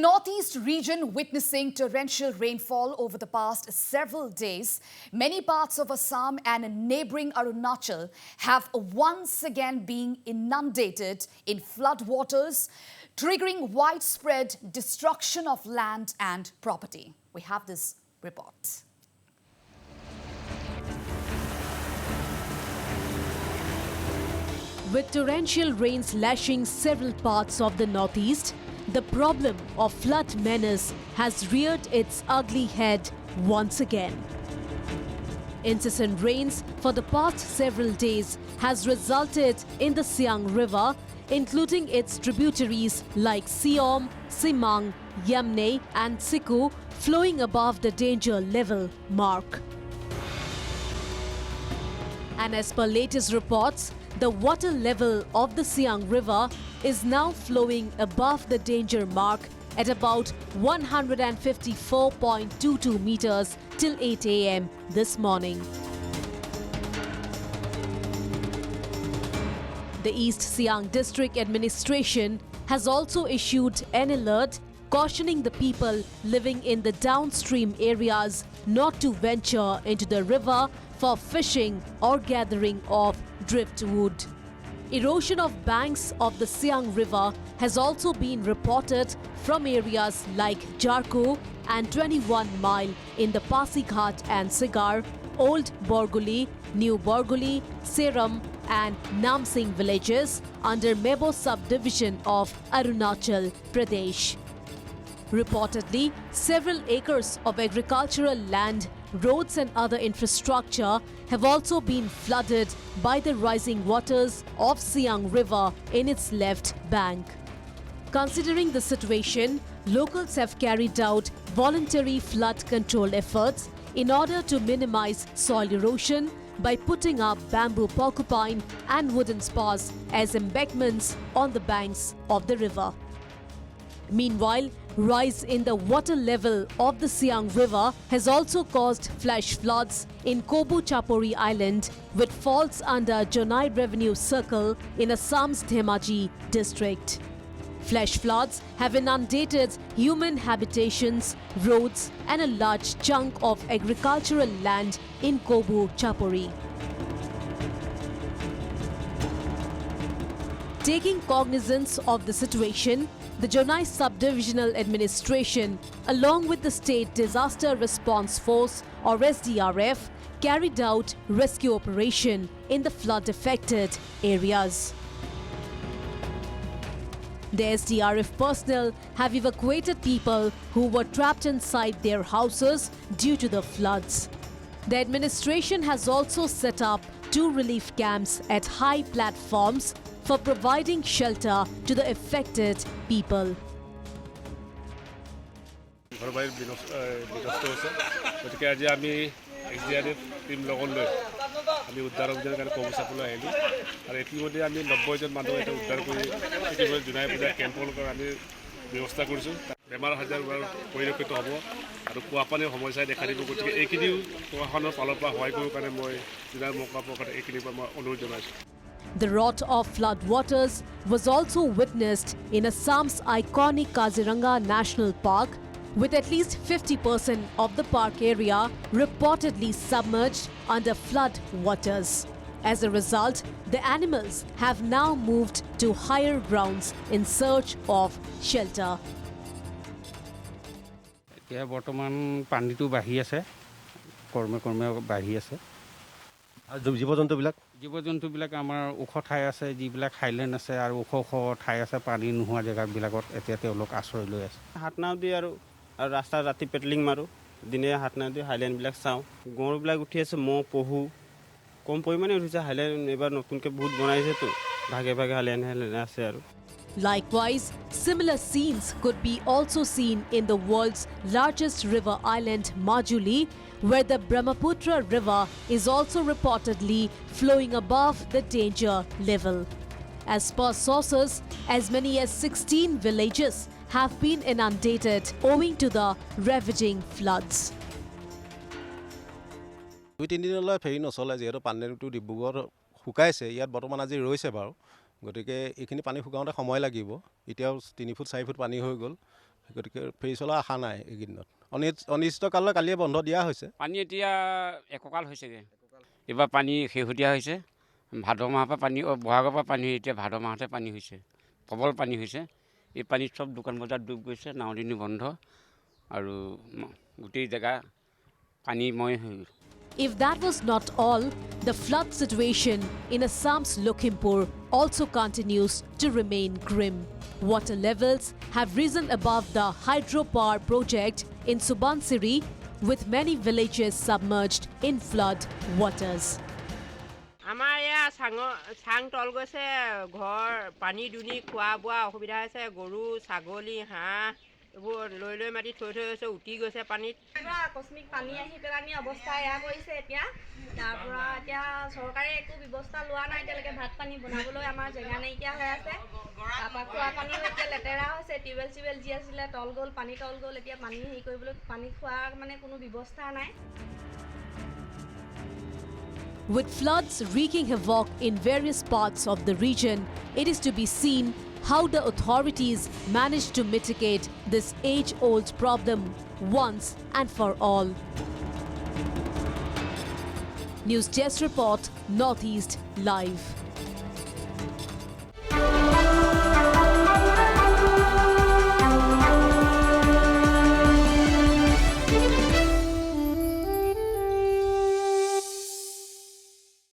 northeast region witnessing torrential rainfall over the past several days. Many parts of Assam and neighboring Arunachal have once again been inundated in floodwaters, triggering widespread destruction of land and property. We have this report. With torrential rains lashing several parts of the northeast, the problem of flood menace has reared its ugly head once again. Incessant rains for the past several days has resulted in the Siang River, including its tributaries like Siom, Simang, Yamne and Siku, flowing above the danger level mark. And as per latest reports, the water level of the Siang River is now flowing above the danger mark at about 154.22 meters till 8 a.m. this morning. The East Siang District Administration has also issued an alert cautioning the people living in the downstream areas not to venture into the river for fishing or gathering of driftwood. Erosion of banks of the Siang River has also been reported from areas like Jarko and 21 Mile in the Pasighat and Sigar, Old Borguli, New Borguli, Seram and Namsing villages under Mebo subdivision of Arunachal Pradesh. Reportedly, several acres of agricultural land, roads and other infrastructure have also been flooded by the rising waters of Siang River in its left bank. Considering the situation, locals have carried out voluntary flood control efforts in order to minimize soil erosion by putting up bamboo porcupine and wooden spars as embankments on the banks of the river. Meanwhile, rise in the water level of the Siang River has also caused flash floods in Kobu Chapori Island, which falls under Jonai Revenue Circle in Assam's Dhemaji district. Flash floods have inundated human habitations, roads and a large chunk of agricultural land in Kobu Chapori. Taking cognizance of the situation, the Jonai Subdivisional Administration, along with the State Disaster Response Force or SDRF, carried out rescue operation in the flood-affected areas. The SDRF personnel have evacuated people who were trapped inside their houses due to the floods. The administration has also set up 2 relief camps at high platforms for providing shelter to the affected people. বেমাৰ হাজাৰ পৰিলক্ষিত হ'ব আৰু কুৱাপানীৰ সমস্যাই দেখা দিব গতিকে এইখিনিও প্ৰশাসনৰ ফালৰ পৰা সহায় কৰিব কাৰণে মই জিলাৰ মুখপাত্ৰ এইখিনিৰ পৰা মই অনুৰোধ জনাইছোঁ। The rot of flood waters was also witnessed in Assam's iconic Kaziranga National Park, with at least 50% of the park area reportedly submerged under flood waters. As a result, the animals have now moved to higher grounds in search of shelter. এতিয়া বৰ্তমান পানীটো বাঢ়ি আছে, কৰ্মে বাঢ়ি আছে। আৰু জীৱ-জন্তুবিলাক আমাৰ ওখ ঠাই আছে, যিবিলাক হাইলেণ্ড আছে আৰু ওখ ঠাই আছে, পানী নোহোৱা জেগাবিলাকত এতিয়া তেওঁলোক আশ্ৰয় লৈ আছে। হাত নাও দি আৰু ৰাস্তা ৰাতি পেট্ৰলিং মাৰোঁ, দিনে হাত নাও দি হাইলেণ্ডবিলাক চাওঁ। গঁড়বিলাক উঠি আছে, মহ পহু কম পৰিমাণে উঠিছে। হাইলেণ্ড এবাৰ নতুনকৈ বহুত বনাইছেতো, ভাগে হাইলেণ্ড আছে আৰু। Likewise, similar scenes could be also seen in the world's largest river island, Majuli, where the Brahmaputra River is also reportedly flowing above the danger level. As per sources, as many as 16 villages have been inundated owing to the ravaging floods. 2-3 দিনলৈ ফেৰি নচলে যিহেতু পানীটো ডিব্ৰুগড় শুকাইছে, ইয়াত বৰ্তমান আজি ৰৈছে বাৰু। গতিকে এইখিনি পানী শুকাওঁতে সময় লাগিব। এতিয়াও 3 ফুট 4 ফুট পানী হৈ গ'ল। গতিকে ফেৰী চলা আশা নাই এইকেইদিনত অনিশ্চিতকাললৈ কালিয়ে বন্ধ দিয়া হৈছে পানী এতিয়া এককাল হৈছেগৈ এইবাৰ পানী শেহতীয়া হৈছে ভাদ মাহৰ পৰা পানী বহাগৰ পৰা পানী এতিয়া ভাদ মাহতে পানী হৈছে প্ৰবল পানী হৈছে এই পানীত চব দোকান বজাৰ ডুব গৈছে নাওদিনী বন্ধ আৰু গোটেই জেগা পানীময় হৈ গৈছে If that was not all, the flood situation in Assam's Lakhimpur also continues to remain grim. Water levels have risen above the hydropower project in Subansiri, with many villages submerged in flood waters. আমাৰ এয়া চাং তল গৈছে ঘৰ পানী দুনি খোৱা বোৱা অসুবিধা হৈছে গৰু ছাগলী হাঁহ এইবোৰ লৈ মাটি থৈ গৈছে উটি গৈছে পানীত আকস্মিক পানী আহি পেলানি অৱস্থা এয়া কৰিছে এতিয়া তাৰ পৰা এতিয়া চৰকাৰে একো ব্যৱস্থা লোৱা নাই এতিয়ালৈকে ভাত পানী বনাবলৈ আমাৰ জেগা নাইকিয়া হৈ আছে তাৰপৰা খোৱা পানীও এতিয়া লেতেৰা হৈছে টিউবেল যি আছিলে তল গ'ল পানী তল গ'ল এতিয়া পানী হেৰি কৰিবলৈ পানী খোৱাৰ মানে কোনো ব্যৱস্থা নাই With floods wreaking havoc in various parts of the region, it is to be seen how the authorities managed to mitigate this age-old problem once and for all. News Desk Report, Northeast Live.